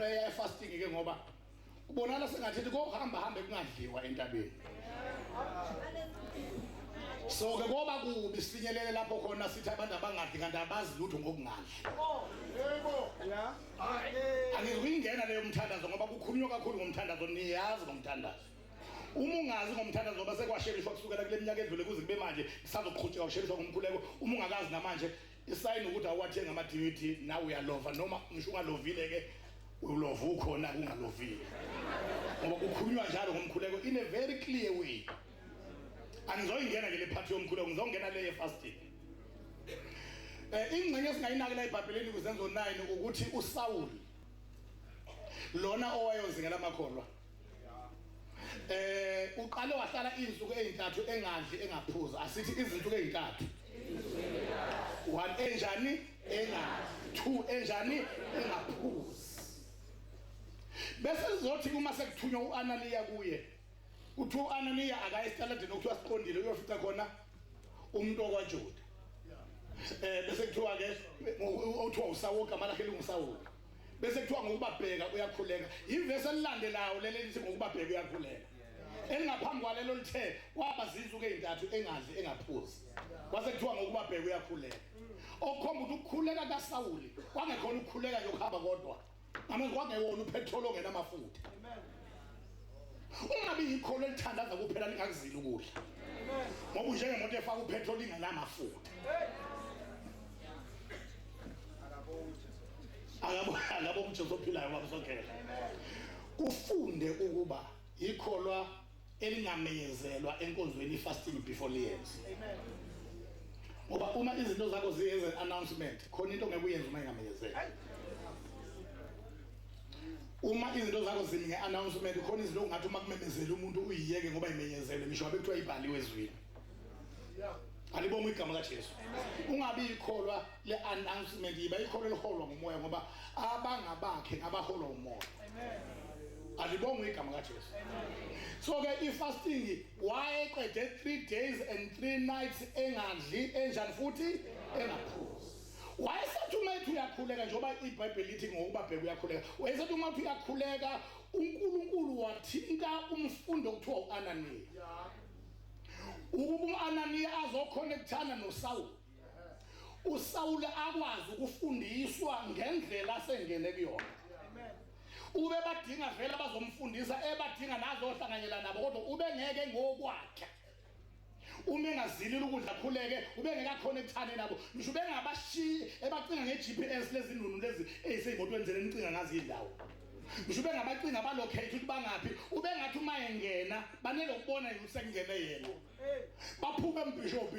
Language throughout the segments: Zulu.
prayer fasting ke ngoba ubonala sengathi kohamba kungadliwa entabeni. So ke ngoba kubi sifinyelele lapho khona sithi abantu abangadli kanti abazi lutho ngokungadli. Yebo. Yeah. Angikuyingena leyo mthandazo ngoba kukhulunywa kakhulu ngomthandazo niyazi ngomthandazo. Uma ungazi ngomthandazo ngoba sekwasherishwa kusukela kule minyaka edlule kuze kube manje kusazoqhutshwa kusherishwa ngomkhuleko. Uma ungakazi namanje isayini ukuthi awathenga ama DVD now uyalova noma ngisho ungalovile ke ulova ukhona kungalovile. Ngoba kukhulunywa njalo ngomkhuleko in a very clear way. Angizoyingena ke le part yomkhuleko ngizongena le fasting. Ingcenye singayinaki la eBhayibhelini kuzenzo 9 ukuthi uSaul lona owayozingela amakholwa uqale wahlala izinsuku ezintathu engadli engaphuza asithi izinsuku ezintathu 1 enjani engadli 2 enjani engaphuzi bese lizothi uma sekuthunywa uAnaniya kuye uthi uAnaniya akayisitalade nokuthiwa siqondile uyofika khona umuntu okwaJuda bese kuthiwa ke uthiwa uSawuli igama lakhe linguSawuli bese kuthiwa ngokubabheka uyakhuleka ivesi elilandelayo leli lithi ngokubabheka uyakhuleka elingaphambi kwalelo lithe waba izinsuku ezintathu engadli engaphuzi kwase kuthiwa ngokubabheka uyakhuleka okukhomba ukuthi ukukhuleka kaSawuli kwangekhona ukukhuleka nje ukuhamba kodwa amazwi kwangewona upetrol ongena amafutha. Amen. Ungabi ikholo elithandaza kuphela lingakuzili ukudla. Amen. Ngoba njengemoto efaka upetrol ingenamafutha. Akabo uJesu ophilayo babusongela. Ufunde ukuba ikholwa elingamenyezelwa enkonzweni fasting before liyenze. Amen. Ngoba uma izinto zakho ziyenze announcement khona into ngeke uyenze uma ingamenyezelwa. Uma izinto zakho zininge announcement khona izinto ungathi uma kumemezela umuntu uyiyeke ngoba imenyezelwe ngisho ngabe kuthiwa ibhaliwe ezwini. Yeah. Alibonga igama kaJesu. Ungabi ikholwa le announcement iba ikholwa liholwa ngumoya ngoba abangabakhe ngabaholwa umoya. Amen. Alibonga igama kaJesu. Amen. So ke ifasting wayeqede 3 days and 3 nights engadli enjani futhi engaphuzi. Wayesethi uma ethi uyakhuleka njengoba iBhayibheli lithi ngokubabheka uyakhuleka wayesethi uma ethi uyakhuleka uNkulunkulu wathinta umfundo okuthiwa uAnaniya ukuba uAnaniya azoconnectana noSawuli uSawuli akwazi ukufundiswa ngendlela asengene kuyona. Amen. Ube badinga vele abazomfundisa ebadinga nazohlanganyela nabo kodwa ube ngeke ngokwakhe uma engazilile ukudla khuleke ube ngekaconnectane nabo ngisho bengabashi ebacinga ngeGPS lezi ndunu lezi eziseyimotweni zelenincinga ngazi indawo ngisho bengabacinga balocate ukuthi bangapi ube ngathi uma engena banele ukubona ukuthi sekungene yena baphume embishop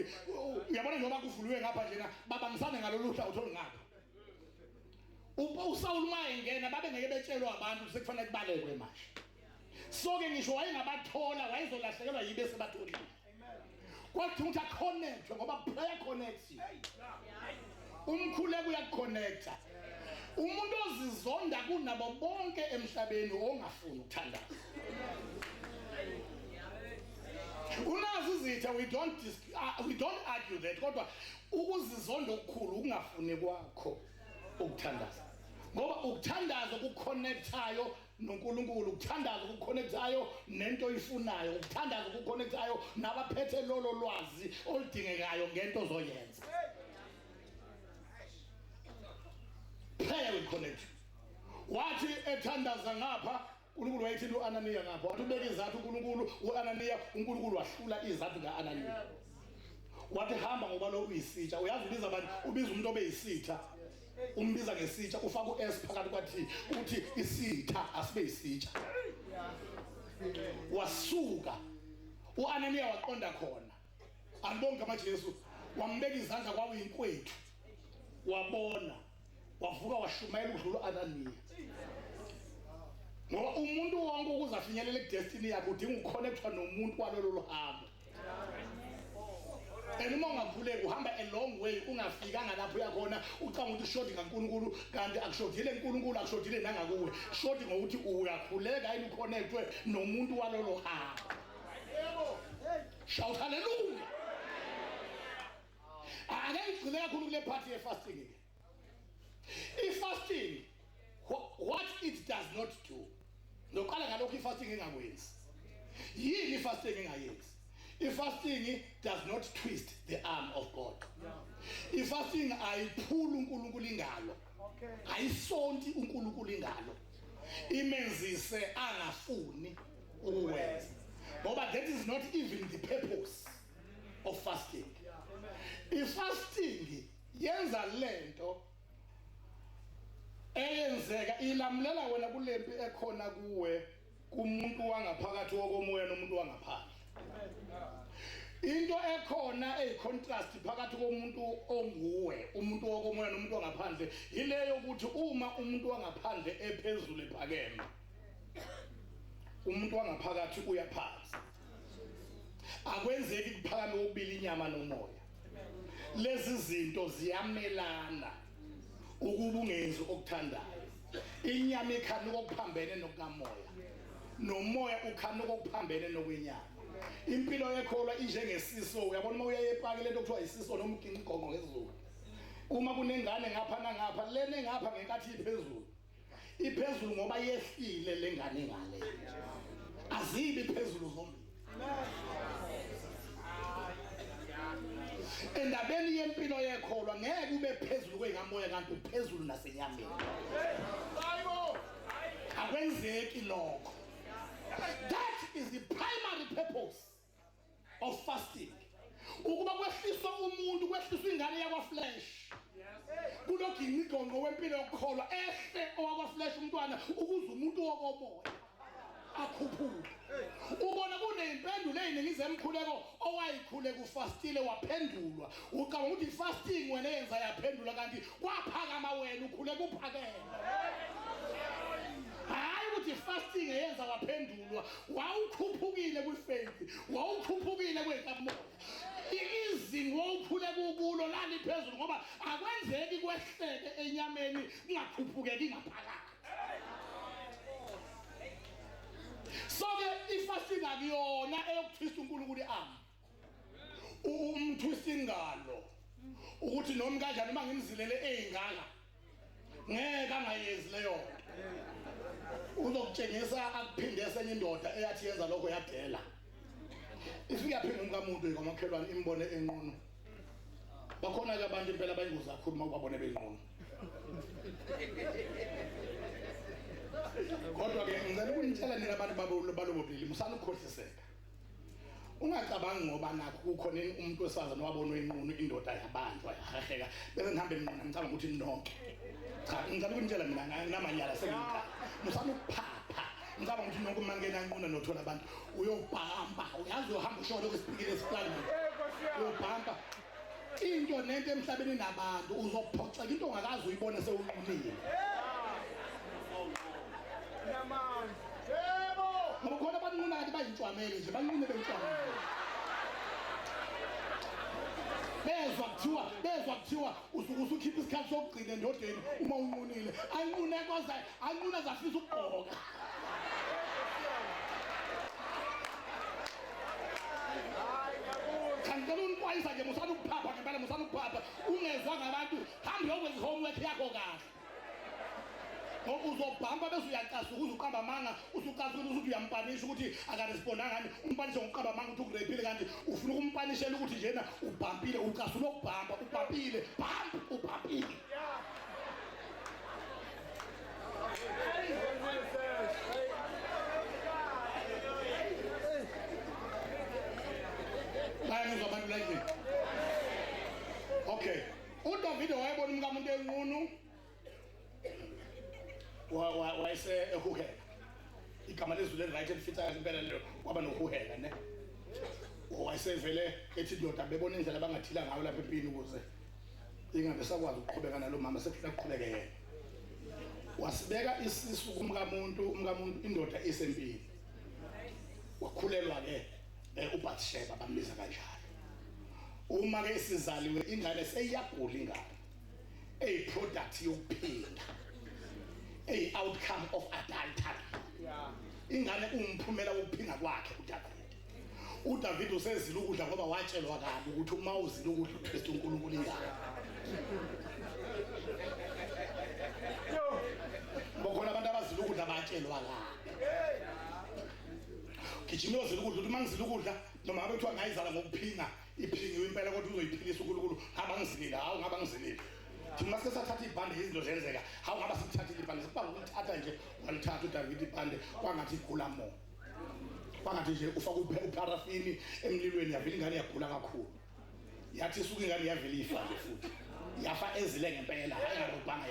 uyabona njengoba kuvuliwe ngapha njena babangisane ngalolu hla uthola ngapha uSawuli uma engena babe ngeke betshelwe abantu sekufanele kubalekwe manje so ke ngisho wayengabathola wayezolahlekelwa yibe sebatholile. Kwathi umuntu aconnect ngoba prayer connects you. Umkhuleko uyaconnecta. Umuntu ozizonda kunabo bonke emhlabeni ongafuni ukuthandaza. Unazi izitha we don't argue that kodwa ukuzizonda okukhulu ukungafuni kwakho ukuthandaza. Ngoba ukuthandaza ukuconnectayo noNkulunkulu ukuthandaza ukuconnectayo nento oyifunayo ukuthandaza ukuconnectayo nabaphethe lolo lwazi oludingekayo ngento ozoyenza. Prayer will connect. Wathi ethandaza ngapha uNkulunkulu wayithini uAnaniya ngapha wathi ubeka izathu uNkulunkulu uAnaniya uNkulunkulu wahlula izathu kaAnaniya wathi hamba ngoba lo uyisitsha uyazi ubiza abantu ubiza umuntu obeyisitha umbiza ngesitsha ufaka uS phakathi kwathi uthi isitha asibe isitsha wasuka uAnaniya waqonda khona alibonga amaJesu wambeka izandla kwakuyinkwethu wabona wavuka washumayela udlula uAnaniya ngoba umuntu wonke ukuzafinyelela kudestiny yakhe udinga ukuconnectwa nomuntu walolo hambo. Uma ungakhuleka uhamba a long way ungafikanga lapho uyakhona ucanga ukuthi ushodi kaNkulunkulu kanti akushodile uNkulunkulu akushodile nangakuwe shodi ngokuthi uyakhuleka yini uconnectwe nomuntu walolo hambo. Yebo. Shout hallelujah. Ake ngigcine kakhulu kule part ye fasting. I fasting what it does ifasting engakwenzi? Yini ifasting engayenzi? Ifasting does not twist the arm of God. Ifasting ayiphula uNkulunkulu ingalo. Ayisonti uNkulunkulu ingalo. Imenzise angafuni ukwenza. Ngoba that is not even the purpose of fasting. Ifasting yenza lento eyenzeka ilamulela wena kulempi ekhona kuwe kumuntu wangaphakathi wokomoya nomuntu wangaphandle. Into ekhona eyicontrast phakathi komuntu onguwe umuntu wokomoya nomuntu wangaphandle ileyo ukuthi uma umuntu wangaphandle ephezulu ephakeme umuntu wangaphakathi uyaphansi. Akwenzeki kuphakame ubili inyama nomoya. Lezi zinto ziyamelana ukuba ungenzi okuthandayo. Inyama ikhanuka okuphambene nokukamoya. Nomoya ukhanuka okuphambene nokwenyama. Impilo yekholwa injengesiso. Uyabona uma uya epaki lento kuthiwa isiso noma uginqonqo ngezulu. Uma kunengane ngapha nangapha lene ngapha ngenkathi iphezulu. Iphezulu ngoba yehlile lengane ngale. Azibi phezulu zombili. Endabeni yempilo yekholwa ngeke ube phezulu kwengamoya kanti uphezulu nasenyameni. Akwenzeki lokho. That is the primary purpose of fasting. Ukuba kwehliswa umuntu kwehliswa ingane yakwa flesh. Kunoginqonqo wempilo yokukholwa ehle owakwa flesh umntwana ukuze umuntu wokomoya akhuphuke. Ubona kunempendulo eyiningize emkhuleko owayikhule kufastile waphendulwa. Ucabanga ukuthi fasting wena yenza yaphendula kanti kwaphakama wena ukhule kuphakela. Hayi ukuthi fasting yenza waphendulwa wawukhuphukile kwifaith wawukhuphukile kwenkamoya. Izinto wawukhule kukulo lali phezulu ngoba akwenzeki kwehleke enyameni ungakhuphukeki ngaphakathi. So ifasting akuyona eyokutwista uNkulunkulu iarm. Umtwista ingalo ukuthi noma kanjani uma ngimzilele eyingaka ngeke angayenzi leyo nto. Uzokutshengisa akuphinde esenye indoda eyathi yenza lokho yadela. Ifika phinga umkamuntu ngamakhelwane imbone enqunu. Bakhona ke abantu impela bayingozi kakhulu uma ubabone benqunu. Kodwa ke ngicela ukunitshela nina abantu balobobili musana ukukhohliseka. Ungacabangi ngoba nakho kukhona umuntu wesifazane wabonwa enqunu indoda yabanjwa yaheheka bese ngihambe mina ngicabanga ukuthi nonke. Cha ngicela ukunitshela mina nginamanyala sengika. Musana ukuphapha. Ngicabanga ukuthi nonke mangena enquna nothola abantu uyobhamba uyazi uhamba ushona kwesipikile esiplani. Uyobhamba. Into nento emhlabeni nabantu uzophoxa into ongakazi uyibone sewunqunile. Ngoba khona abantu ngingathi bayintshwamele nje banqune bentshwamele. Bezwa kuthiwa usuke usukhipha isikhathi sokugcina endodeni uma unqunile. Ayinqune koza ayinqune zafisa ukugqoka. Kanti unkwayisa nje musana ukuphapha ngempela musana ukuphapha ungezwa ngabantu hamba uyokwenza homework yakho kahle. Uzobhamba bese uyaqasa ukuze uqamba amanga usuqasa ukuthi uyampanisha ukuthi akarespondanga ngani umpanisha ngokuqamba amanga ukuthi ukurepile kanti ufuna ukumpanishela ukuthi njena ubhampile uqasa lokubhamba ubhampile bhamp ubhampile. Bayangizwa abantu like okay uDavid wayebona umkamuntu enqunu wayese ehuhela igama lezulu right elifithayo impela lelo kwaba nohuhela ne wayesevele ethi indoda bebona indlela abangathila ngayo lapha empini ukuze ingabe sakwazi ukuqhubeka nalo mama sekufuna ukuqhubeka yena wasibeka isisu kumkamuntu indoda esempini wakhulelwa ke uBathsheba bambiza kanjalo uma ke sizaliwe ingane seyiyagula ingane product yokuphinda outcome of adultery. Ingane umphumela wokuphinga kwakhe uDavid usezile ukudla ngoba watshelwa kabi ukuthi uma uzile ukudla uThristu uNkulunkulu ingane. Bokhona abantu abazile ukudla batshelwa kabi. gijima uyozela ukudla uthi mangizila ukudla noma ngabe kuthiwa ngayizala ngokuphinga iphingiwe impela kodwa uzoyiphilisa uNkulunkulu ngaba ngizilile hawu ngaba ngizilile thina masike sathatha ibhande izinto zenzeka hawu ngaba sikuthathile ibhande sibanga ukulithatha nje walithatha uDavid ibhande kwangathi igula mo kwangathi nje ufaka uparafini emlilweni yavela ingane yagula kakhulu yathi isuka ingane yavela ifa nje futhi yafa ezile ngempela hayi ngarubanga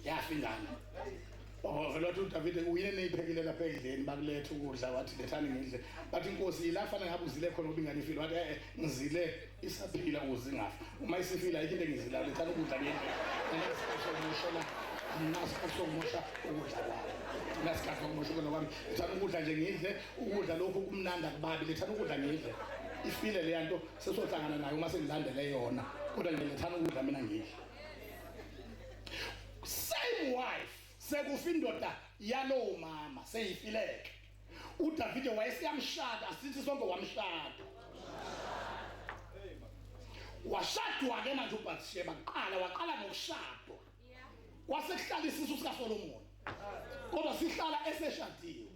yafa ingane vele wathi uDavid uyine neyiphekile lapha endleni bakuletha ukudla wathi lethani ngidle bathi inkosi ilafana ngabe uzile khona ngoba ingane ifile wathi ngizile isaphila uzingafa uma isifila ayikho into engizila lethani ukudla ngendle nasikhathi sokumosha ukudla kwami nasikhathi sokumosha ukudla kwami lethani ukudla nje ngidle ukudla lokhu kumnanda kubabi lethani ukudla ngidle ifile le nto sesohlangana nayo uma sengilandele yona kodwa nje lethani ukudla mina ngidle same wife sekufa indoda yalowo mama seyifileke uDavide wayesiyamshada sithi sonke wamshada washadwa ke manje uBathsheba waqala ngokushadwa wasekuhlala isisu sika Solomon kodwa sihlala eseshadiwe